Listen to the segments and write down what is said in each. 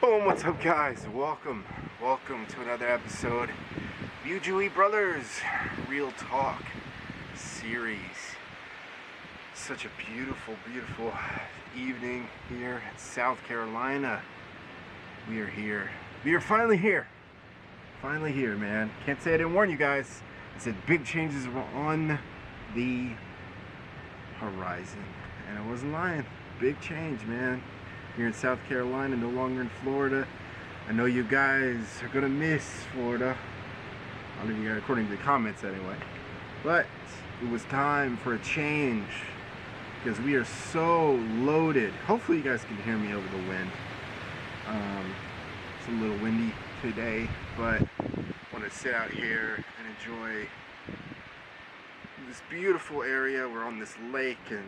Boom, what's up guys? Welcome to another episode of U.G.U.E Brothers Real Talk series. Such a beautiful evening here in South Carolina. We are here. We are finally here. Finally here, man. Can't say I didn't warn you guys. I said big changes were on the horizon. And I wasn't lying. Big change, man. Here in South Carolina, no longer in Florida. I know you guys are gonna miss Florida. I know you guys, according to the comments anyway. But it was time for a change because we are so loaded. Hopefully you guys can hear me over the wind. It's a little windy today, but I want to sit out here and enjoy this beautiful area. We're on this lake and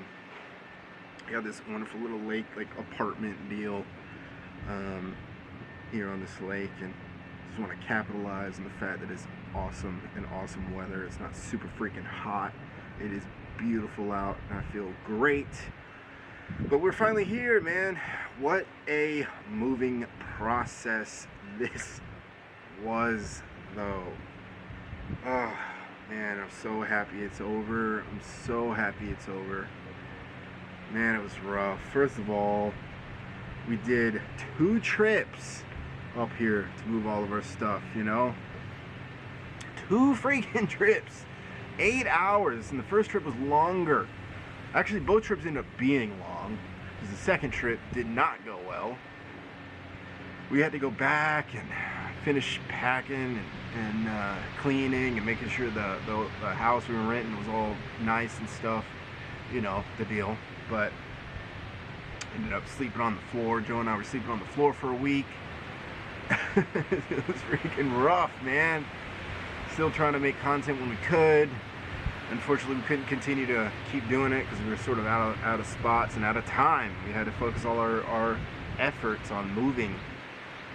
we have this wonderful little lake, like apartment deal here on this lake, and just want to capitalize on the fact that it's awesome and awesome weather. It's not super freaking hot. It is beautiful out and I feel great. But we're finally here, man. What a moving process this was, though. Oh man, I'm so happy it's over. I'm so happy it's over. Man, it was rough. First of all, we did 2 trips up here to move all of our stuff, you know? 2 freaking trips. 8 hours, and the first trip was longer. Actually, both trips ended up being long, because the second trip did not go well. We had to go back and finish packing and cleaning and making sure the house we were renting was all nice and stuff. You know, the deal. But ended up sleeping on the floor. Joe and I were sleeping on the floor for a week. It was freaking rough, man. Still trying to make content when we could. Unfortunately, we couldn't continue to keep doing it because we were sort of out of spots and out of time. We had to focus all our efforts on moving,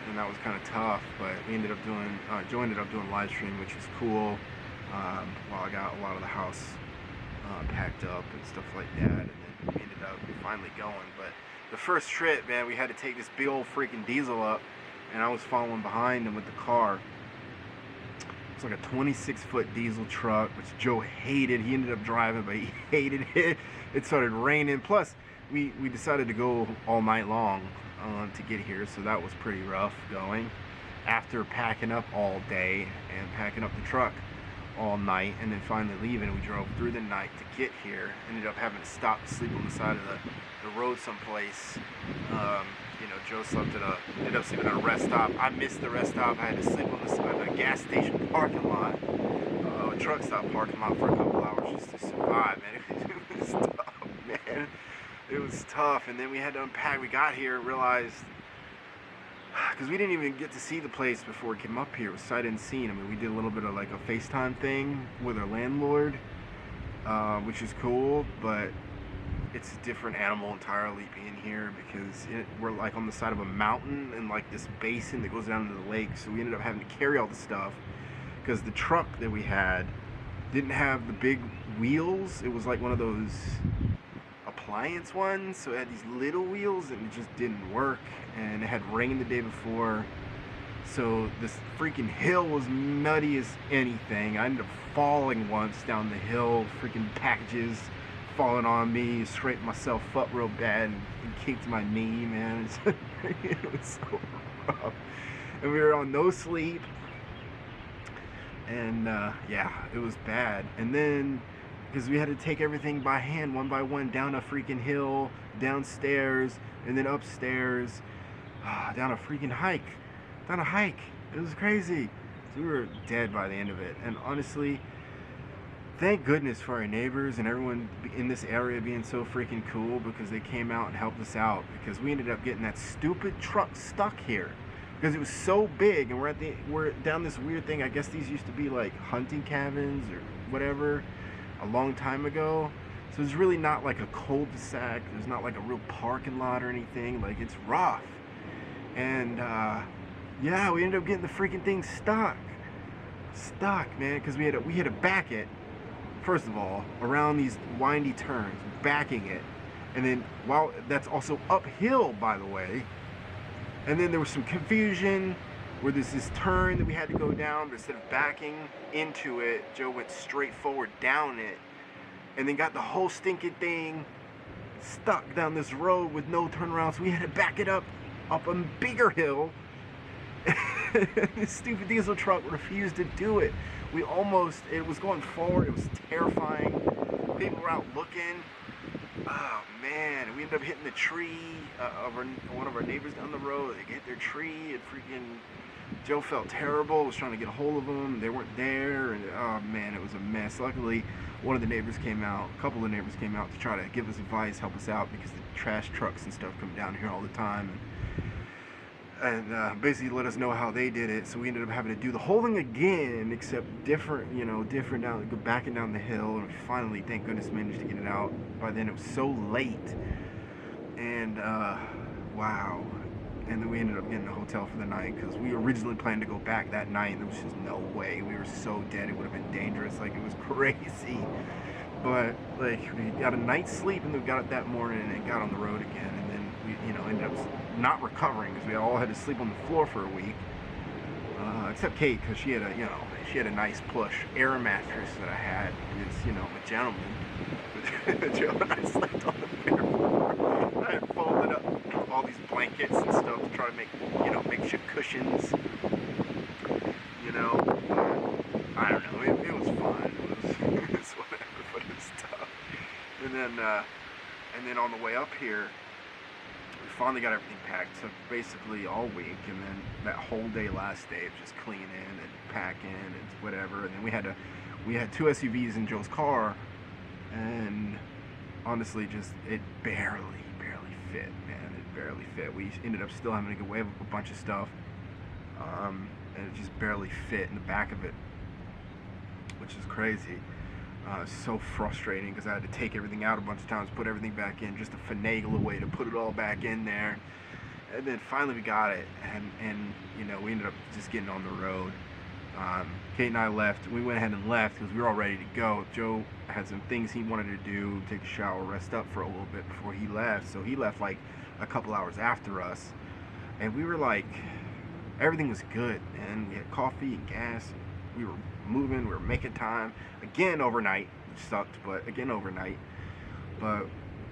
and that was kind of tough. But we ended up doing Joe ended up doing live stream, which was cool. While I got a lot of the house packed up and stuff like that, and then we ended up finally going. But the first trip, man, we had to take this big old freaking diesel up, and I was following behind him with the car. It's like a 26-foot diesel truck, which Joe hated. He ended up driving, but he hated it. It started raining. Plus, we decided to go all night long to get here, so that was pretty rough going. After packing up all day and packing up the truck all night, and then finally leaving, we drove through the night to get here. Ended up having to stop to sleep on the side of the road someplace. You know, Joe ended up sleeping at a rest stop. I missed the rest stop. I had to sleep on the side of a gas station parking lot, a truck stop parking lot for a couple hours just to survive, man. It was tough, man. It was tough, and then we had to unpack. We got here, realized, because we didn't even get to see the place before we came up here. It was sight unseen. I mean, we did a little bit of like a FaceTime thing with our landlord, which is cool, but it's a different animal entirely being here because we're like on the side of a mountain and like this basin that goes down into the lake. So we ended up having to carry all the stuff because the truck that we had didn't have the big wheels. It was like one of those appliance ones, so it had these little wheels and it just didn't work, and it had rained the day before, so this freaking hill was muddy as anything. I ended up falling once down the hill, freaking packages falling on me, scraped myself up real bad and kicked my knee, man. It was so rough, and we were on no sleep, and yeah, it was bad. And then because we had to take everything by hand, one by one, down a freaking hill, downstairs, and then upstairs, down a freaking hike. Down a hike. It was crazy. So we were dead by the end of it. And honestly, thank goodness for our neighbors and everyone in this area being so freaking cool, because they came out and helped us out, because we ended up getting that stupid truck stuck here. Because it was so big, and we're down this weird thing. I guess these used to be like hunting cabins or whatever a long time ago, so it's really not like a cul-de-sac. There's not like a real parking lot or anything. Like, it's rough, and yeah, we ended up getting the freaking thing stuck, man, because we had to back it, first of all, around these windy turns, backing it, and then while that's also uphill, by the way, And then there was some confusion where there's this turn that we had to go down, but instead of backing into it, Joe went straight forward down it, and then got the whole stinking thing stuck down this road with no turnaround. So we had to back it up a bigger hill. This stupid diesel truck refused to do it. It was going forward. It was terrifying. People were out looking. Oh man, we ended up hitting the tree of one of our neighbors down the road. They hit their tree, and freaking Joe felt terrible. Was trying to get a hold of them. They weren't there, and oh man, it was a mess. Luckily, one of the neighbors came out. A couple of neighbors came out to try to give us advice, help us out, because the trash trucks and stuff come down here all the time, and basically let us know how they did it. So we ended up having to do the whole thing again, except different, different down, backing down the hill, and we finally, thank goodness, managed to get it out. By then it was so late, and wow. And then we ended up getting a hotel for the night, because we originally planned to go back that night, and there was just no way. We were so dead, it would have been dangerous. Like, it was crazy. But like, we got a night's sleep, and then we got up that morning and got on the road again, and then we ended up not recovering, because we all had to sleep on the floor for a week, except Kate, because she had a nice plush air mattress that I had. It's I'm a gentleman. Joe and I slept on the bare floor. I had folded up all these blankets and stuff to try to make makeshift cushions. I don't know. It was fun. It was whatever, but it was tough. And then on the way up here, we finally got everything packed. Took basically all week, and then that whole day, last day, of just cleaning and packing and whatever. And then we had two SUVs in Joe's car, and honestly, just it barely fit, man. It barely fit. We ended up still having to go away with a bunch of stuff, and it just barely fit in the back of it, which is crazy. So frustrating, because I had to take everything out a bunch of times, put everything back in, just to finagle a way to put it all back in there. And then finally we got it, and we ended up just getting on the road. Kate and I left. We went ahead and left because we were all ready to go. Joe had some things he wanted to do, take a shower, rest up for a little bit before he left. So he left like a couple hours after us, and we were like, everything was good, man. We had coffee and gas. We were moving, we were making time. Again overnight, which sucked, but again overnight. But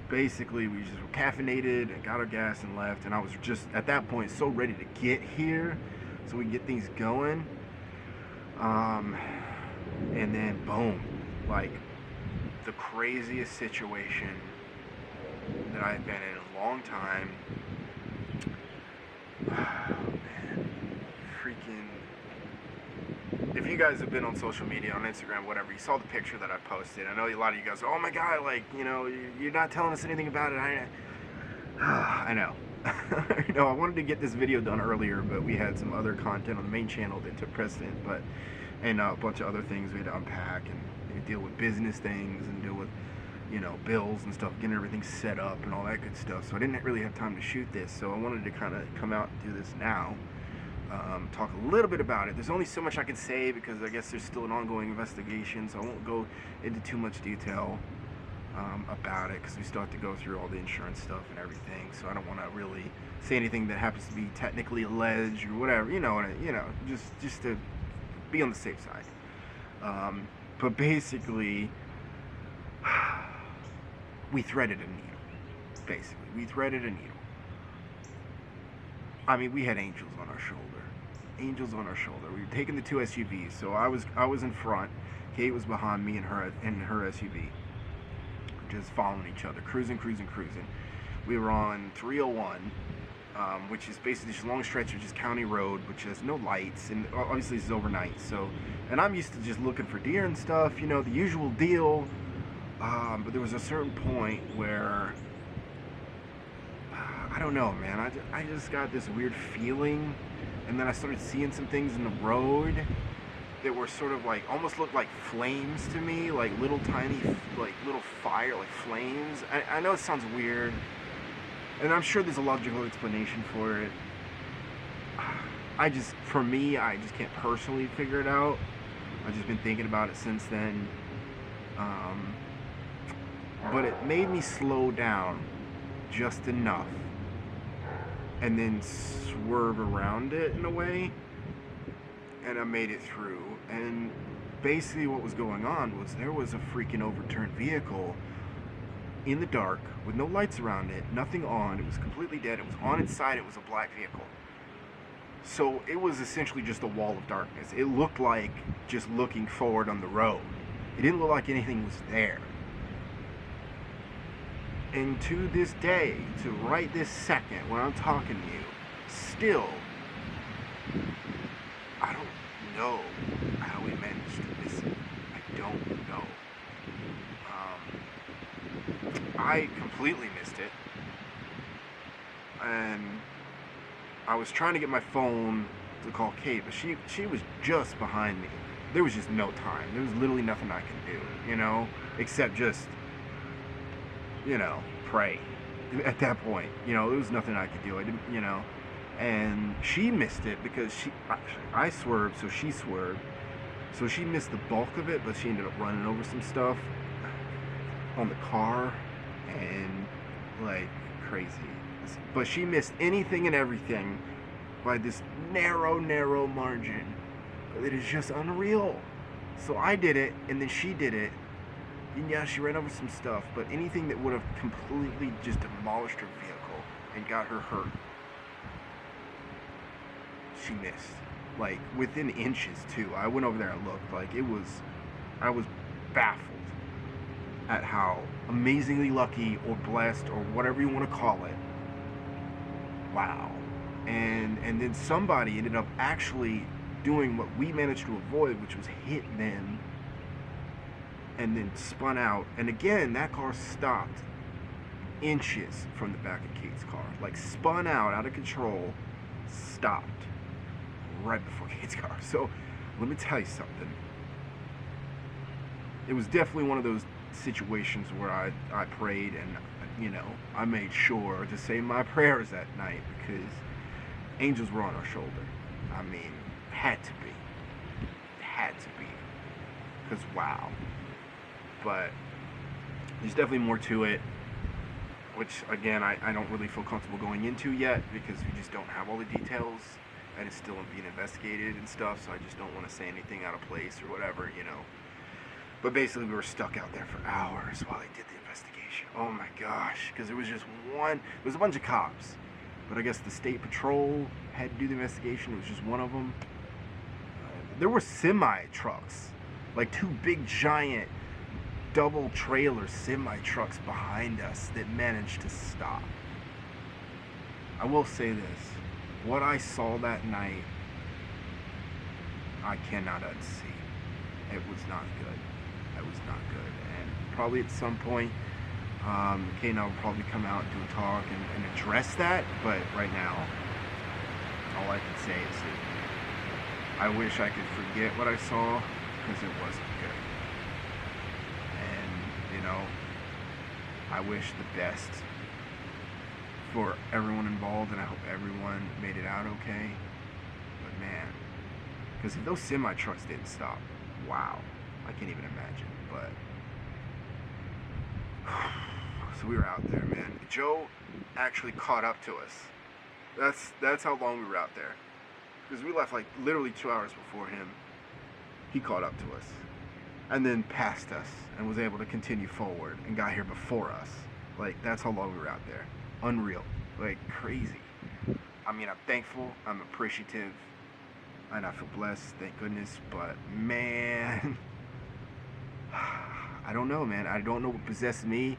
basically we just were caffeinated and got our gas and left, and I was just at that point so ready to get here so we can get things going. And then boom, like the craziest situation that I've been in a long time. Man, freaking. If you guys have been on social media, on Instagram, whatever, you saw the picture that I posted. I know a lot of you guys are, oh my god, like, you're not telling us anything about it. I know. I wanted to get this video done earlier, but we had some other content on the main channel that took precedent, and a bunch of other things we had to unpack and deal with business things and deal with, bills and stuff, getting everything set up and all that good stuff. So I didn't really have time to shoot this, so I wanted to kind of come out and do this now. Talk a little bit about it. There's only so much I can say, because I guess there's still an ongoing investigation, so I won't go into too much detail about it, because we still have to go through all the insurance stuff and everything. So I don't want to really say anything that happens to be technically alleged or whatever, just to be on the safe side. But basically, we threaded a needle. Basically, we threaded a needle. I mean, we had angels on our shoulder. Angels on our shoulder. We were taking the two SUVs. So I was in front. Kate was behind me in her SUV. Just following each other, cruising. We were on 301, which is basically just a long stretch of just county road, which has no lights, and obviously this is overnight. So, and I'm used to just looking for deer and stuff, the usual deal. But there was a certain point where I don't know, man. I just got this weird feeling, and then I started seeing some things in the road that were sort of like, almost looked like flames to me, like little tiny, like little fire, like flames. I know it sounds weird, and I'm sure there's a logical explanation for it. For me, I just can't personally figure it out. I've just been thinking about it since then. But it made me slow down just enough and then swerve around it in a way, and I made it through. And basically what was going on was there was a freaking overturned vehicle in the dark with no lights around it, nothing on. It was completely dead. It was on its side. It was a black vehicle. So it was essentially just a wall of darkness. It looked like just looking forward on the road. It didn't look like anything was there. And to this day, to right this second, when I'm talking to you, still, I don't know how we managed to miss it. I don't know. I completely missed it. And I was trying to get my phone to call Kate, but she was just behind me. There was just no time. There was literally nothing I could do, you know, except just, you know, pray. At that point, you know, there was nothing I could do. I didn't, you know, and she missed it because I swerved, so she swerved. So she missed the bulk of it, but she ended up running over some stuff on the car and like crazy. But she missed anything and everything by this narrow margin. It is just unreal. So I did it, and then she did it. And yeah, she ran over some stuff, but anything that would have completely just demolished her vehicle and got her hurt, she missed. Like, within inches, too. I went over there and looked. Like, I was baffled at how amazingly lucky or blessed or whatever you want to call it. Wow. And then somebody ended up actually doing what we managed to avoid, which was hit them and then spun out. And again, that car stopped inches from the back of Kate's car. Like, spun out of control, stopped right before Kate's car. So let me tell you something. It was definitely one of those situations where I prayed, and you know, I made sure to say my prayers that night because angels were on our shoulder. I mean, had to be. Because wow. But there's definitely more to it, which again I don't really feel comfortable going into yet because we just don't have all the details and it's still being investigated and stuff, so I just don't want to say anything out of place or whatever, you know. But basically we were stuck out there for hours while they did the investigation. Oh my gosh, because there was just one, there was a bunch of cops, but I guess the state patrol had to do the investigation. It was just one of them. There were semi trucks, like two big giant double trailer semi trucks behind us that managed to stop. I will say this, what I saw that night, I cannot unsee. It was not good. It was not good. And probably at some point, Kay and I will probably come out and do a talk and address that, but right now, all I can say is that I wish I could forget what I saw because it wasn't good. And, you know, I wish the best for everyone involved, and I hope everyone made it out okay. But man, because if those semi trucks didn't stop, wow, I can't even imagine. But so we were out there, man. Joe actually caught up to us. That's how long we were out there, because we left like literally 2 hours before him. He caught up to us and then passed us and was able to continue forward and got here before us. Like, that's how long we were out there. Unreal. Like, crazy. I mean, I'm thankful, I'm appreciative, and I feel blessed, thank goodness. But man, I don't know, man. I don't know what possessed me,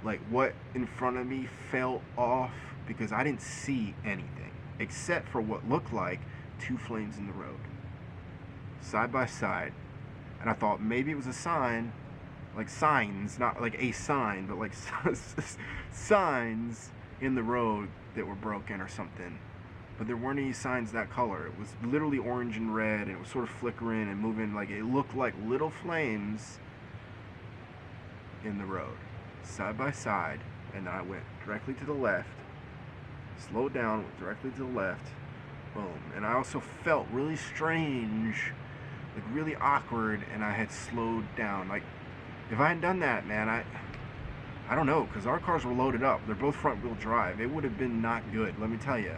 like what in front of me fell off, because I didn't see anything except for what looked like two flames in the road, side by side. And I thought maybe it was a sign, like signs, not like a sign, but like signs in the road that were broken or something. But there weren't any signs that color. It was literally orange and red, and it was sort of flickering and moving. Like, it looked like little flames in the road, side by side. And then I went directly to the left, slowed down, went directly to the left, boom. And I also felt really strange, like really awkward, and I had slowed down. Like, if I hadn't done that, man, I don't know, because our cars were loaded up. They're both front wheel drive. It would have been not good, let me tell you.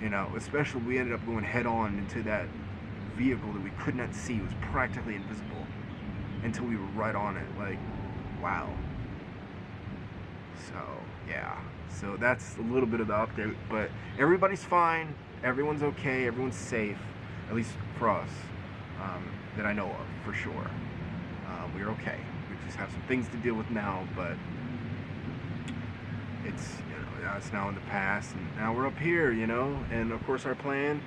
You know, especially we ended up going head on into that vehicle that we could not see. It was practically invisible until we were right on it. Like, wow. So, yeah. So that's a little bit of the update. But everybody's fine. Everyone's okay. Everyone's safe. At least for us. That I know of, for sure. We're okay. We just have some things to deal with now, but it's, you know, it's now in the past, and now we're up here, you know. And of course our plan,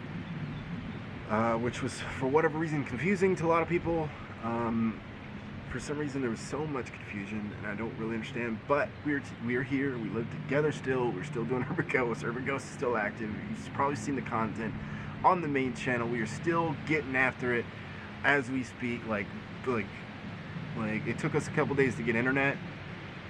which was for whatever reason confusing to a lot of people. For some reason there was so much confusion, and I don't really understand. But we're here. We live together still. We're still doing Urban Ghost. Urban Ghost is still active. You've probably seen the content on the main channel. We are still getting after it as we speak. Like it took us a couple days to get internet,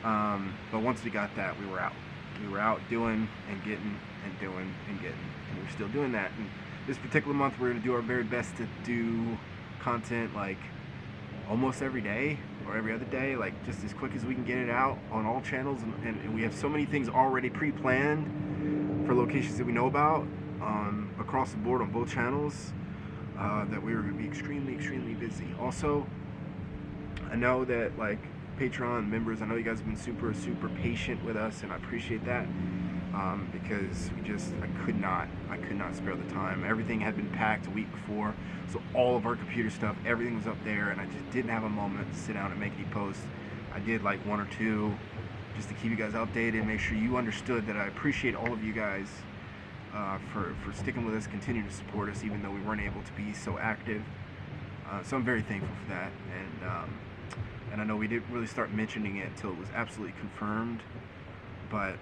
but once we got that, we were out. We were out doing and getting and doing and getting, and we're still doing that. And this particular month, we're going to do our very best to do content like almost every day or every other day, like just as quick as we can get it out on all channels. And we have so many things already pre-planned for locations that we know about across the board on both channels that we were going to be extremely busy. Also, I know that like Patreon members, I know you guys have been super patient with us, and I appreciate that, because I could not spare the time. Everything had been packed a week before, so all of our computer stuff, everything was up there, and I just didn't have a moment to sit down and make any posts. I did like one or two just to keep you guys updated, make sure you understood that I appreciate all of you guys for sticking with us, continuing to support us, even though we weren't able to be so active. So I'm very thankful for that, and I know we didn't really start mentioning it until it was absolutely confirmed, but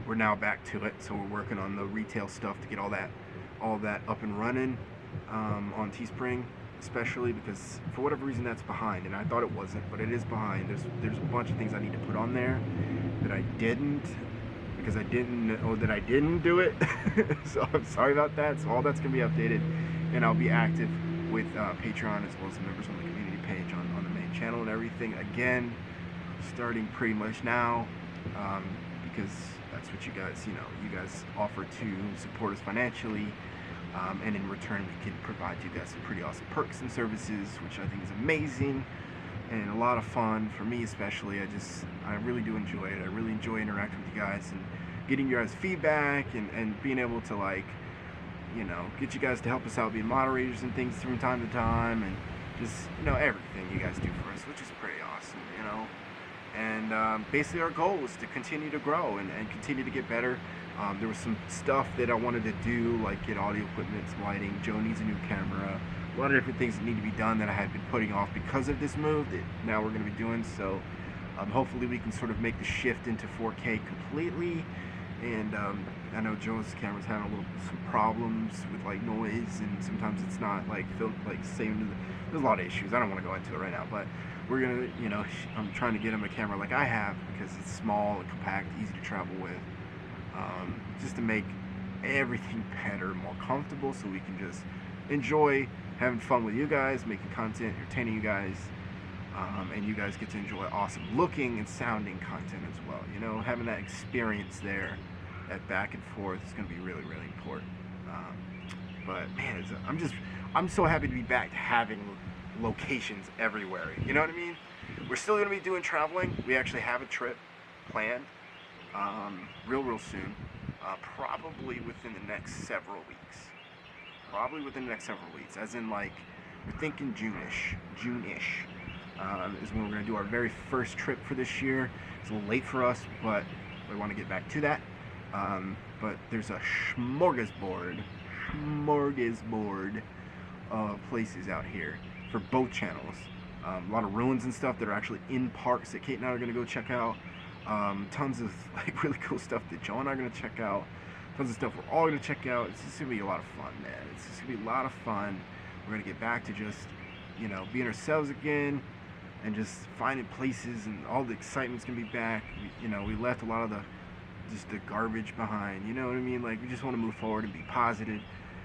we're now back to it. So we're working on the retail stuff to get all that up and running on Teespring, especially because for whatever reason that's behind, and I thought it wasn't, but it is behind. There's a bunch of things I need to put on there that I didn't, because I didn't know that I didn't do it. So I'm sorry about that. So all that's gonna be updated, and I'll be active with Patreon as well as the members on the community page on the main channel and everything again, starting pretty much now, because that's what you guys offer to support us financially, and in return we can provide you guys some pretty awesome perks and services, which I think is amazing and a lot of fun for me especially. I really do enjoy it. I really enjoy interacting with you guys and getting your guys' feedback and being able to, like, you know, get you guys to help us out, being moderators and things from time to time, and just, you know, everything you guys do for us, which is pretty awesome, you know. And basically our goal was to continue to grow and continue to get better. There was some stuff that I wanted to do, like get audio equipment, some lighting. Joe needs a new camera, a lot of different things that need to be done that I had been putting off because of this move that now we're going to be doing. So hopefully we can sort of make the shift into 4K completely. And I know Joe's camera's having some problems with like noise, and sometimes it's not like saving. There's a lot of issues. I don't want to go into it right now, but we're gonna, you know, I'm trying to get him a camera like I have, because it's small and compact, easy to travel with, just to make everything better, more comfortable, so we can just enjoy having fun with you guys, making content, entertaining you guys, and you guys get to enjoy awesome looking and sounding content as well. You know, having that experience there, that back and forth, is going to be really important. But man, I'm so happy to be back to having locations everywhere. You know what I mean? We're still going to be doing traveling. We actually have a trip planned real soon, probably within the next several weeks. As in, like, we're thinking June-ish. Is when we're going to do our very first trip for this year. It's a little late for us, but we want to get back to that. But there's a smorgasbord of places out here for both channels. A lot of ruins and stuff that are actually in parks that Kate and I are going to go check out. Tons of like really cool stuff that Joe and I are going to check out. Tons of stuff we're all going to check out. It's just going to be a lot of fun, man. It's just going to be a lot of fun. We're going to get back to just, you know, being ourselves again, and just finding places, and all the excitement's going to be back. We left a lot of the garbage behind, you know what I mean? Like, we just want to move forward and be positive,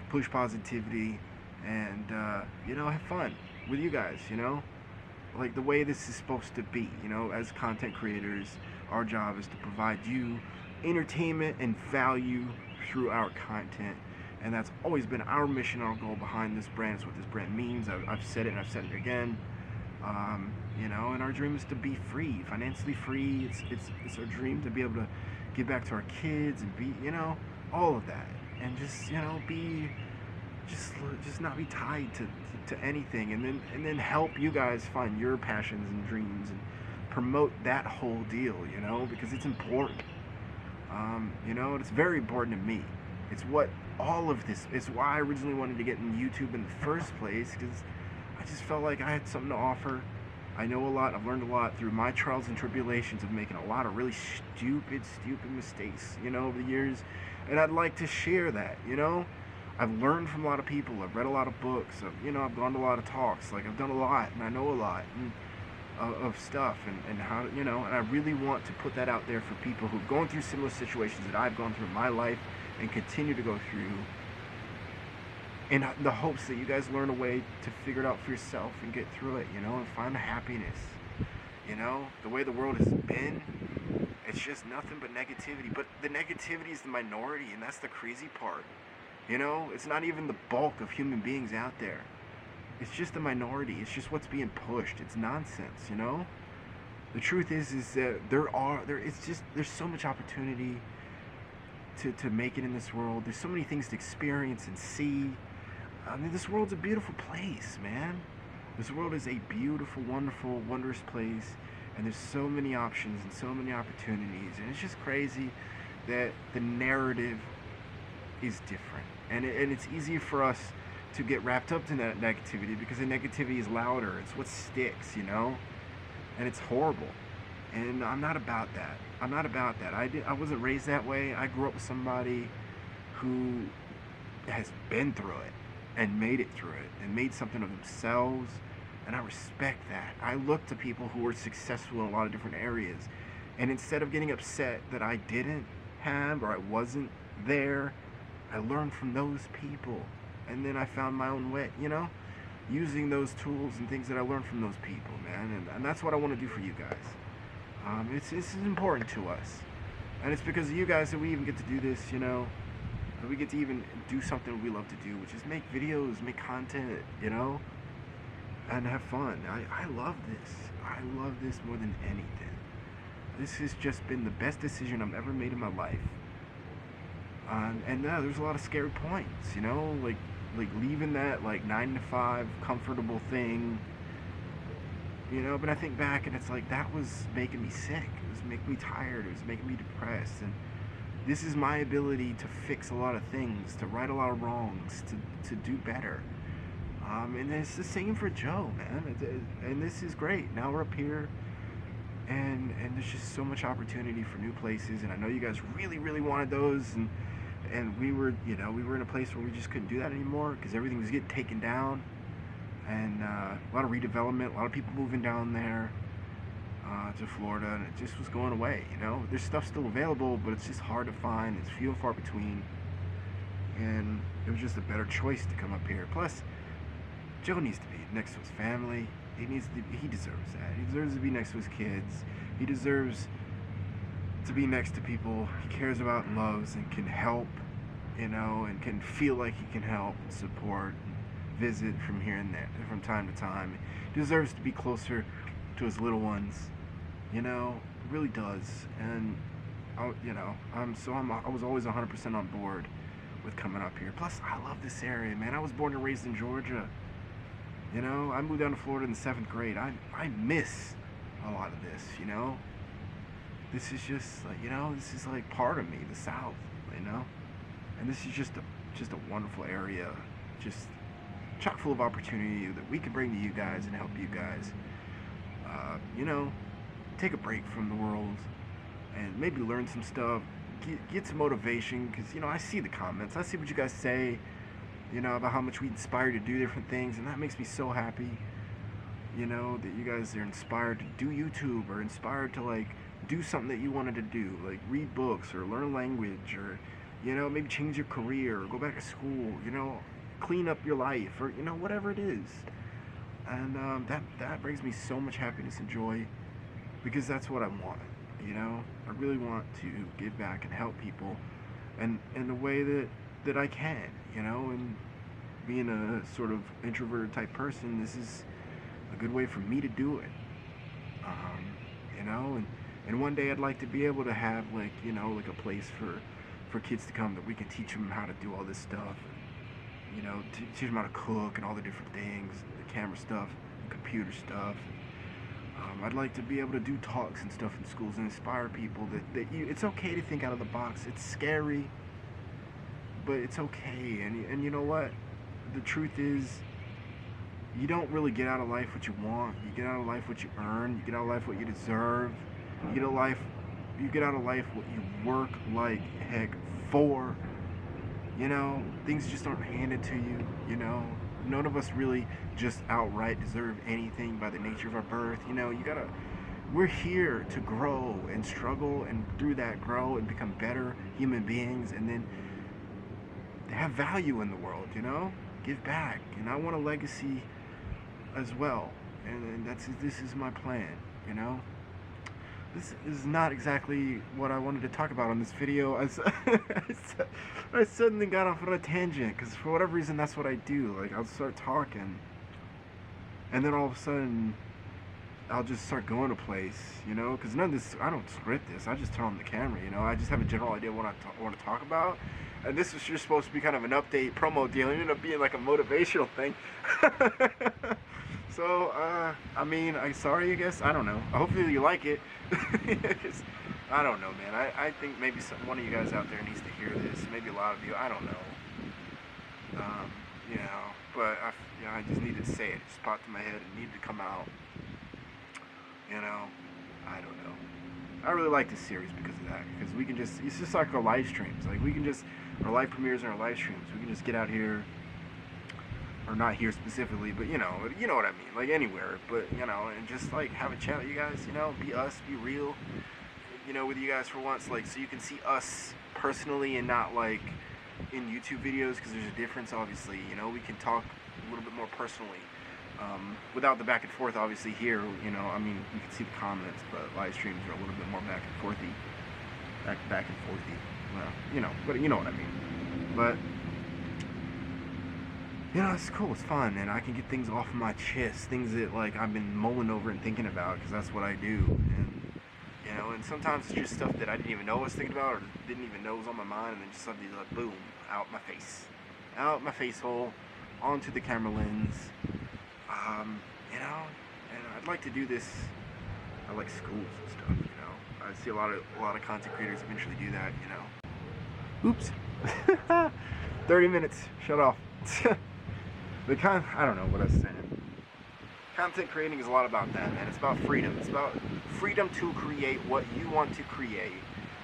push positivity, and, you know, have fun with you guys, you know? like the way this is supposed to be. You know, as content creators, our job is to provide you entertainment and value through our content. And that's always been our mission, our goal behind this brand. It's what this brand means. I've said it and I've said it again. You know, and our dream is to be free, financially free. It's our dream to be able to give back to our kids and be, you know, all of that, and just, you know, be just not be tied to anything, and then help you guys find your passions and dreams and promote that whole deal, you know, because it's important. You know, it's very important to me. It's what all of this is, why I originally wanted to get in YouTube in the first place, because I just felt like I had something to offer. I know a lot. I've learned a lot through my trials and tribulations of making a lot of really stupid mistakes, you know, over the years. And I'd like to share that, you know. I've learned from a lot of people. I've read a lot of books. You know, I've gone to a lot of talks. Like, I've done a lot, and I know a lot of stuff, and how, you know, and I really want to put that out there for people who've gone through similar situations that I've gone through in my life and continue to go through, in the hopes that you guys learn a way to figure it out for yourself and get through it, you know, and find the happiness. You know, the way the world has been, it's just nothing but negativity. But the negativity is the minority, and that's the crazy part. You know, it's not even the bulk of human beings out there. It's just the minority. It's just what's being pushed. It's nonsense, you know? The truth is that there's so much opportunity to make it in this world. There's so many things to experience and see. I mean, this world's a beautiful place, man. This world is a beautiful, wonderful, wondrous place, and there's so many options and so many opportunities, and it's just crazy that the narrative is different, and it's easy for us to get wrapped up in that negativity because the negativity is louder. It's what sticks, you know, and it's horrible. And I'm not about that. I wasn't raised that way. I grew up with somebody who has been through it and made it through it and made something of themselves, and I respect that. I look to people who were successful in a lot of different areas, and instead of getting upset that I didn't have or I wasn't there, I learned from those people, and then I found my own way, you know, using those tools and things that I learned from those people, man, and that's what I want to do for you guys. It's important to us, and it's because of you guys that we even get to do this, you know. We get to even do something we love to do, which is make videos, make content, you know, and have fun. I love this. I love this more than anything. This has just been the best decision I've ever made in my life. And there's a lot of scary points, you know, like leaving that like 9 to 5 comfortable thing, you know. But I think back and it's like that was making me sick. It was making me tired. It was making me depressed. And this is my ability to fix a lot of things, to right a lot of wrongs, to do better. And it's the same for Joe, man. And this is great. Now we're up here, and there's just so much opportunity for new places. And I know you guys really, really wanted those, and we were in a place where we just couldn't do that anymore because everything was getting taken down, and a lot of redevelopment, a lot of people moving down there to Florida, and it just was going away, you know. There's stuff still available, but it's just hard to find. It's few and far between, and it was just a better choice to come up here. Plus, Joe needs to be next to his family. He deserves that. He deserves to be next to his kids. He deserves to be next to people he cares about and loves and can help, you know, and can feel like he can help and support and visit from here and there, from time to time. He deserves to be closer to his little ones, you know, really does. And I was always 100% on board with coming up here. Plus, I love this area, man. I was born and raised in Georgia. You know, I moved down to Florida in the 7th grade. I miss a lot of this, you know. This is just like, you know, this is like part of me, the South, you know. And this is just a wonderful area, just chock full of opportunity that we can bring to you guys and help you guys. You know, take a break from the world and maybe learn some stuff, get some motivation, because, you know, I see the comments, I see what you guys say, you know, about how much we inspire to do different things, and that makes me so happy, you know, that you guys are inspired to do YouTube, or inspired to, like, do something that you wanted to do, like read books, or learn a language, or, you know, maybe change your career, or go back to school, you know, clean up your life, or, you know, whatever it is. And that brings me so much happiness and joy, because that's what I want. You know, I really want to give back and help people, and in the way that I can. You know, and being a sort of introverted type person, this is a good way for me to do it. You know, and one day I'd like to be able to have, like, you know, like a place for kids to come that we can teach them how to do all this stuff. You know, teach them how to cook and all the different things, the camera stuff, the computer stuff. I'd like to be able to do talks and stuff in schools and inspire people that it's okay to think out of the box. It's scary, but it's okay. And you know what? The truth is, you don't really get out of life what you want. You get out of life what you earn. You get out of life what you deserve. You get out of life what you work like heck for. You know, things just aren't handed to you. You know, none of us really just outright deserve anything by the nature of our birth. You know, we're here to grow and struggle, and through that grow and become better human beings, and then have value in the world. You know, give back. And I want a legacy as well, and this is my plan. You know, this is not exactly what I wanted to talk about on this video. I suddenly got off on a tangent, because for whatever reason that's what I do. Like, I'll start talking, and then all of a sudden I'll just start going to place, you know, because none of this, I don't script this, I just turn on the camera, you know. I just have a general idea what I want to talk about, and this was just supposed to be kind of an update promo deal. It ended up being like a motivational thing. So, I mean, I'm sorry, I guess. I don't know. Hopefully you like it. I don't know, man. I think maybe one of you guys out there needs to hear this. Maybe a lot of you. I don't know. You know, but I just needed to say it. It just popped in my head. It needed to come out. You know, I don't know. I really like this series because of that. Because we can just, it's just like our live streams. Like, we can just, our live premieres and our live streams, we can just get out here. Or not here specifically, but you know what I mean, like anywhere, but you know, and just like have a chat with you guys, you know, be us, be real, you know, with you guys for once, like, so you can see us personally and not like in YouTube videos, because there's a difference, obviously. You know, we can talk a little bit more personally, without the back and forth, obviously. Here, you know, I mean, you can see the comments, but live streams are a little bit more back and forthy, back and forthy, well, you know, but you know what I mean. But you know, it's cool, it's fun, and I can get things off my chest, things that, like, I've been mulling over and thinking about, because that's what I do. And, you know, and sometimes it's just stuff that I didn't even know I was thinking about, or didn't even know was on my mind, and then just suddenly, like, boom, out my face hole, onto the camera lens. You know, and I'd like to do this at, like, schools and stuff, you know. I see a lot of content creators eventually do that, you know. Oops. 30 minutes, shut off. I don't know what I was saying. Content creating is a lot about that, man. It's about freedom. It's about freedom to create what you want to create,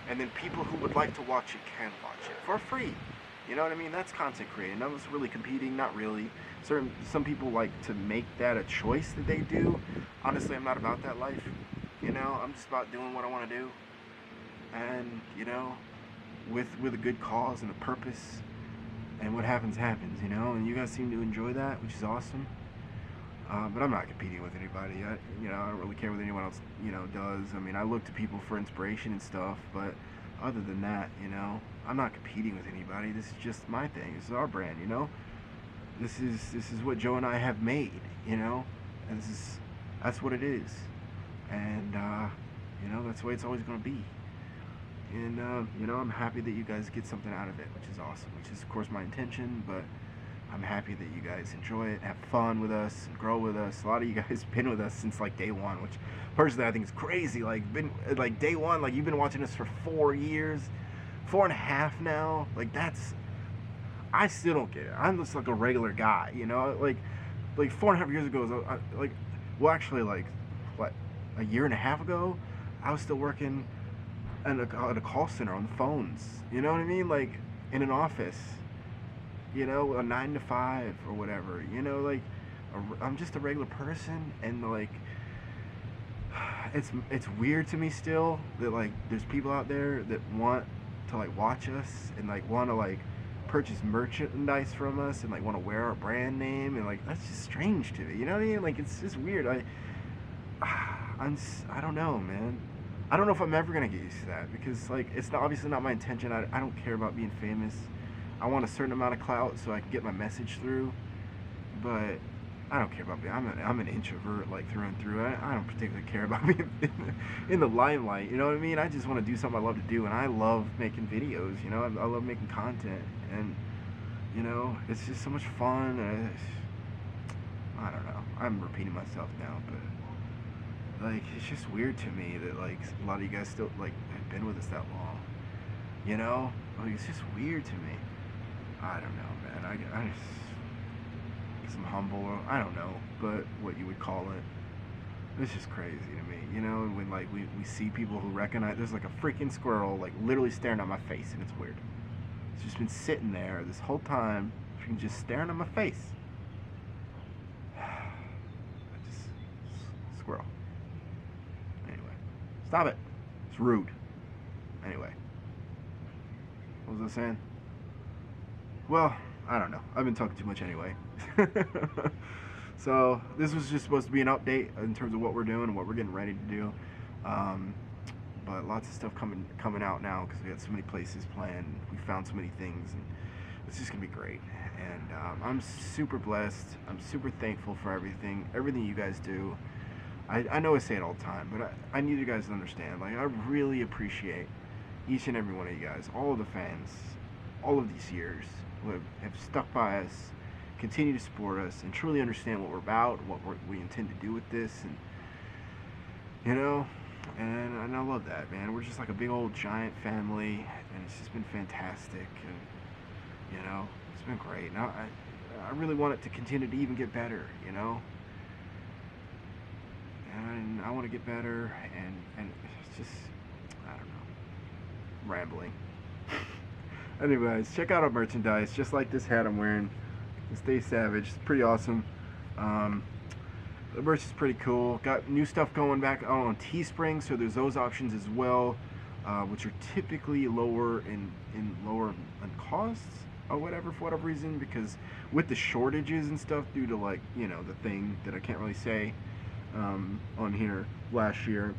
and then people who would like to watch it can watch it for free. You know what I mean? That's content creating. None of us really competing, not really. Some people like to make that a choice that they do. Honestly, I'm not about that life. You know, I'm just about doing what I want to do, and you know, with a good cause and a purpose. And what happens, happens, you know, and you guys seem to enjoy that, which is awesome. But I'm not competing with anybody. I don't really care what anyone else, you know, does. I mean, I look to people for inspiration and stuff, but other than that, you know, I'm not competing with anybody. This is just my thing. This is our brand, you know. This is what Joe and I have made, you know, and that's what it is. And you know, that's the way it's always going to be. And, you know, I'm happy that you guys get something out of it, which is awesome, which is, of course, my intention, but I'm happy that you guys enjoy it, have fun with us, and grow with us. A lot of you guys have been with us since, like, day one, which, personally, I think is crazy. Like, day one, like, you've been watching us for 4 years, 4.5 now. Like, I still don't get it. I'm just, like, a regular guy, you know? Like 4.5 years ago, actually, like, what, a year and a half ago, I was still working at a call center on the phones, you know what I mean, like in an office, you know, a 9 to 5 or whatever, you know, like I'm just a regular person, and like it's weird to me still that like there's people out there that want to like watch us and like want to like purchase merchandise from us and like want to wear our brand name, and like that's just strange to me. You know what I mean? Like it's just weird. I don't know, man. I don't know if I'm ever gonna get used to that, because like it's obviously not my intention. I don't care about being famous. I want a certain amount of clout so I can get my message through, but I don't care about being. I'm an introvert like through and through. I don't particularly care about being in the limelight. You know what I mean? I just want to do something I love to do, and I love making videos. You know, I love making content, and you know, it's just so much fun. And I don't know. I'm repeating myself now, but like it's just weird to me that like a lot of you guys still like have been with us that long. You know, like it's just weird to me. I don't know, man. I just I'm humble, or I don't know, but what you would call it. It's just crazy to me, you know, when like we see people who recognize, there's like a freaking squirrel like literally staring at my face, and it's weird. It's just been sitting there this whole time, freaking just staring at my face. Squirrel. Anyway, stop it. It's rude. Anyway, what was I saying? Well, I don't know. I've been talking too much anyway. So this was just supposed to be an update in terms of what we're doing and what we're getting ready to do. But lots of stuff coming out now, because we got so many places planned. We found so many things, and it's just gonna be great. And I'm super blessed. I'm super thankful for everything you guys do. I know I say it all the time, but I need you guys to understand. Like, I really appreciate each and every one of you guys, all of the fans, all of these years who have stuck by us, continue to support us, and truly understand what we're about, what we intend to do with this, and you know, and I love that, man. We're just like a big old giant family, and it's just been fantastic, and you know, it's been great. Now I really want it to continue to even get better, you know, and I want to get better, and it's just, I don't know, rambling. Anyways, check out our merchandise, just like this hat I'm wearing. Stay Savage. It's pretty awesome. The merch is pretty cool. Got new stuff going back on Teespring, so there's those options as well, which are typically lower in costs or whatever, for whatever reason, because with the shortages and stuff due to, like, you know, the thing that I can't really say on here last year,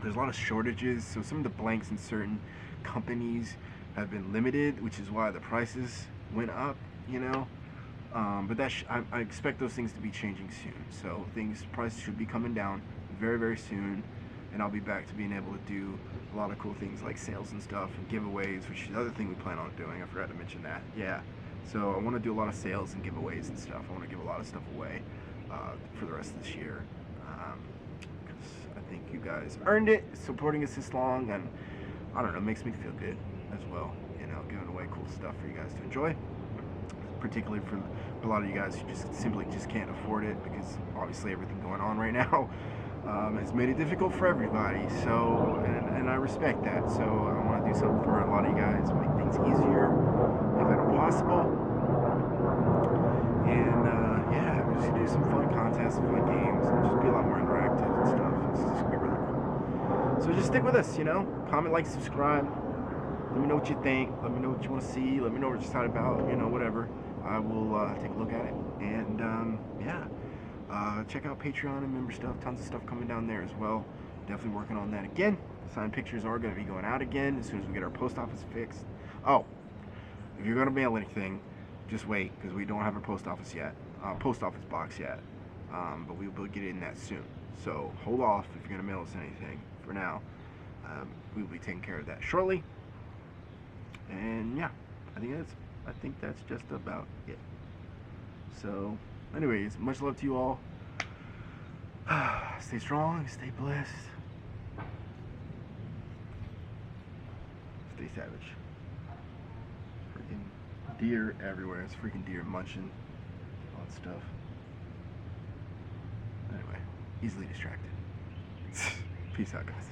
there's a lot of shortages, so some of the blanks in certain companies have been limited, which is why the prices went up, you know. But I expect those things to be changing soon. So prices should be coming down very, very soon, and I'll be back to being able to do a lot of cool things like sales and stuff and giveaways, which is the other thing we plan on doing. I forgot to mention that. Yeah. So I want to do a lot of sales and giveaways and stuff. I want to give a lot of stuff away for the rest of this year, because I think you guys earned it, supporting us this long, and I don't know, it makes me feel good as well. You know, giving away cool stuff for you guys to enjoy. Particularly for a lot of you guys who simply can't afford it, because obviously everything going on right now has made it difficult for everybody. So, and I respect that. So I want to do something for a lot of you guys, make things easier, if at all possible. And yeah, we're just gonna do some fun contests, some fun games, and just be a lot more interactive and stuff. It's just gonna be really cool. So just stick with us, you know. Comment, like, subscribe. Let me know what you think. Let me know what you want to see. Let me know what you're excited about. You know, whatever. I will take a look at it. And yeah, check out Patreon and member stuff. Tons of stuff coming down there as well. Definitely working on that again. Signed pictures are going to be going out again as soon as we get our post office fixed. Oh, if you're going to mail anything, just wait, because we don't have a post office box yet. But we will get in that soon. So hold off if you're going to mail us anything for now. We will be taking care of that shortly. And yeah, I think that's just about it. So anyways, much love to you all. Stay strong, stay blessed, stay savage. Freaking deer everywhere. It's freaking deer munching all that stuff. Anyway, easily distracted. Peace out, guys.